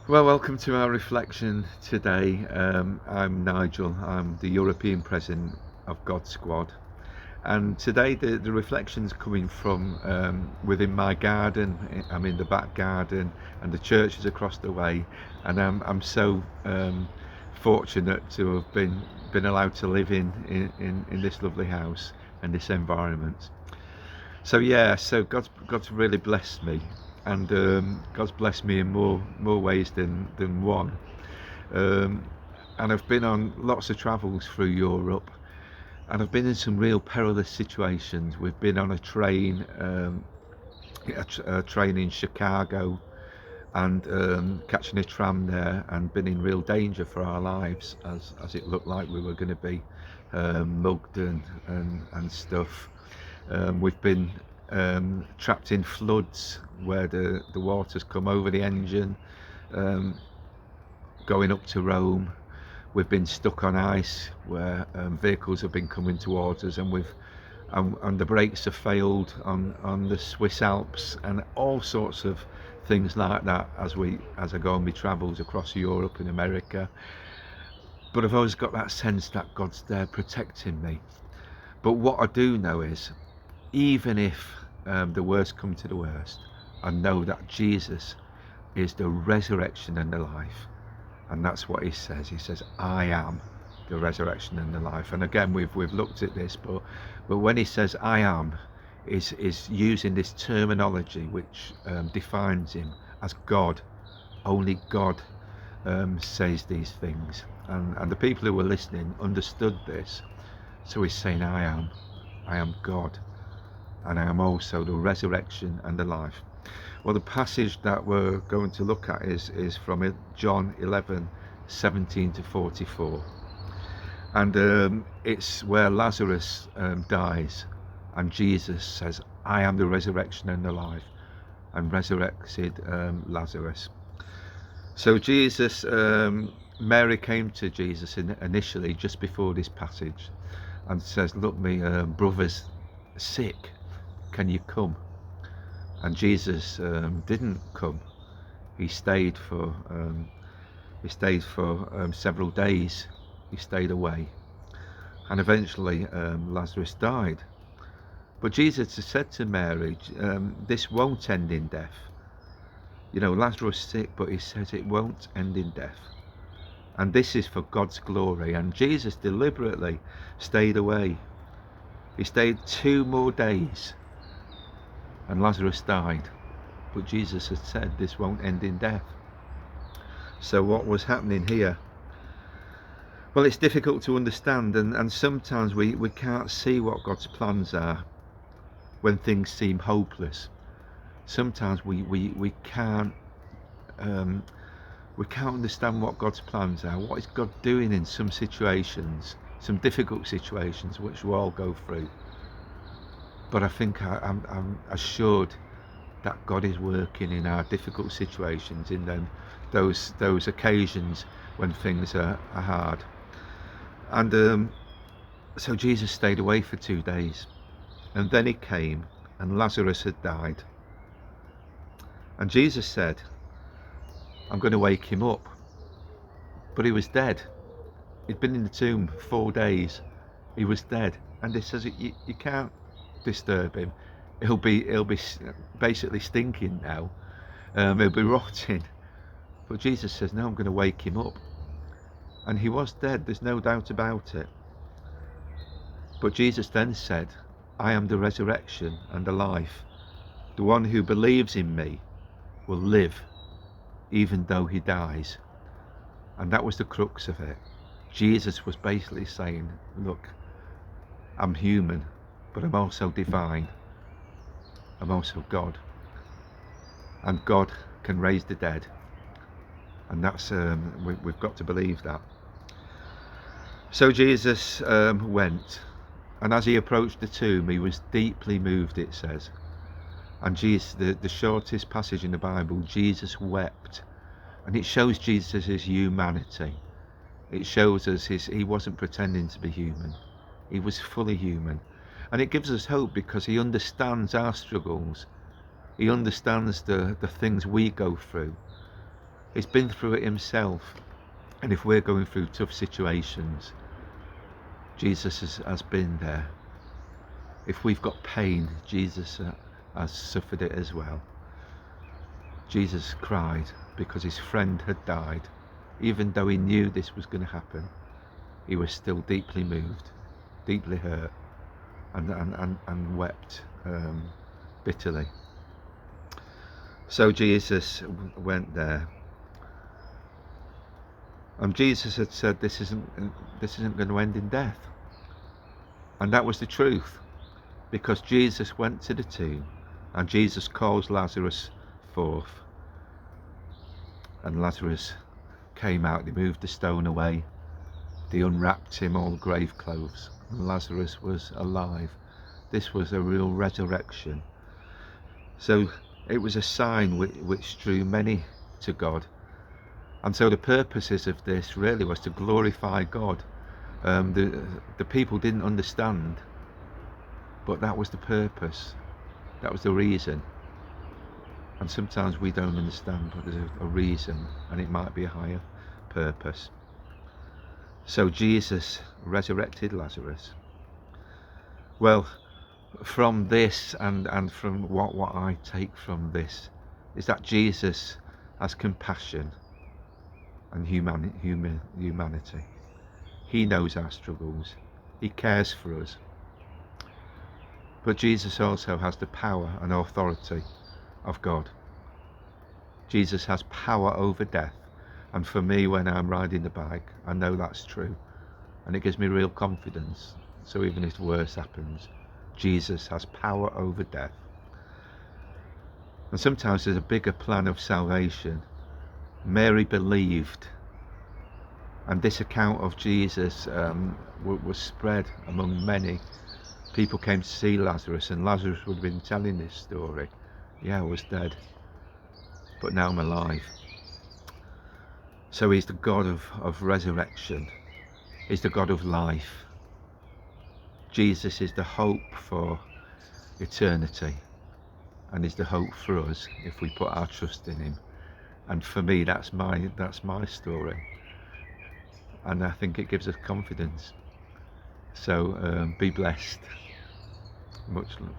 Well, welcome to our reflection today. I'm Nigel, I'm the European President of God Squad. And today the reflection's coming from within my garden. I'm in the back garden and the church is across the way. And I'm so fortunate to have been allowed to live in this lovely house and this environment. So yeah, so God's really blessed me, and God's blessed me in more ways than one. Um, and I've been on lots of travels through Europe, and I've been in some real perilous situations. We've been on a train, a train in Chicago, and catching a tram there, and been in real danger for our lives as it looked like we were going to be mugged and stuff. We've been trapped in floods where the water's come over the engine, um, going up to Rome. We've been stuck on ice where vehicles have been coming towards us, and the brakes have failed on the Swiss Alps, and all sorts of things like that as I go on my travels across Europe and America. But I've always got that sense that God's there protecting me. But what I do know is, even if the worst come to the worst, I know that Jesus is the resurrection and the life. And that's what he says. He says, I am the resurrection and the life. And again, we've looked at this, but when he says I am, is using this terminology which defines him as God. Only God says these things. And the people who were listening understood this. So he's saying, I am God, and I am also the resurrection and the life. Well, the passage that we're going to look at is from John 11:17 to 44. And it's where Lazarus dies, and Jesus says, I am the resurrection and the life, and resurrected Lazarus. So Mary came to Jesus initially just before this passage and says, look, my brother's sick, can you come? And Jesus didn't come. He stayed for several days. He stayed away, and eventually Lazarus died. But Jesus has said to Mary, "This won't end in death. You know, Lazarus is sick, but he says it won't end in death, and this is for God's glory." And Jesus deliberately stayed away. He stayed 2 more days, and Lazarus died. But Jesus had said this won't end in death. So what was happening here? Well, it's difficult to understand, and sometimes we can't see what God's plans are when things seem hopeless. Sometimes we can't understand what God's plans are. What is God doing in some situations, some difficult situations, which we all go through. But I think I'm assured that God is working in our difficult situations, in those occasions when things are hard. And so Jesus stayed away for 2 days, and then he came, and Lazarus had died. And Jesus said, I'm going to wake him up. But he was dead. He'd been in the tomb 4 days. He was dead. And he says, you can't disturb him. He'll be basically stinking now. He'll be rotting. But Jesus says, no, I'm going to wake him up. And he was dead, there's no doubt about it. But Jesus then said, I am the resurrection and the life. The one who believes in me will live even though he dies. And that was the crux of it. Jesus was basically saying, look, I'm human, but I'm also divine. I'm also God. And God can raise the dead. And that's we've got to believe that. So Jesus went, and as he approached the tomb, he was deeply moved, it says. And Jesus, the shortest passage in the Bible, Jesus wept. And it shows Jesus' humanity. It shows us he wasn't pretending to be human. He was fully human. And it gives us hope because he understands our struggles. He understands the things we go through. He's been through it himself. And if we're going through tough situations, Jesus has been there. If we've got pain, Jesus has suffered it as well. Jesus cried because his friend had died. Even though he knew this was going to happen, he was still deeply moved, deeply hurt, and wept bitterly. So Jesus went there, and Jesus had said, this isn't going to end in death. And that was the truth, because Jesus went to the tomb, and Jesus calls Lazarus forth, and Lazarus came out. They moved the stone away, they unwrapped him all the grave clothes, and Lazarus was alive. This was a real resurrection. So it was a sign which drew many to God. And so the purposes of this really was to glorify God. The people didn't understand, but that was the purpose, that was the reason. And sometimes we don't understand, but there's a reason, and it might be a higher purpose. So Jesus resurrected Lazarus. Well, from this and from what I take from this is that Jesus has compassion and humanity. He knows our struggles. He cares for us. But Jesus also has the power and authority of God. Jesus has power over death. And for me, when I'm riding the bike, I know that's true. And it gives me real confidence. So even if worse happens, Jesus has power over death. And sometimes there's a bigger plan of salvation. Mary believed, and this account of Jesus was spread among many. People came to see Lazarus, and Lazarus would have been telling this story. Yeah, I was dead, but now I'm alive. So he's the God of resurrection. He's the God of life. Jesus is the hope for eternity, and is the hope for us if we put our trust in him. And for me, that's my story, and I think it gives us confidence. So be blessed. Much love.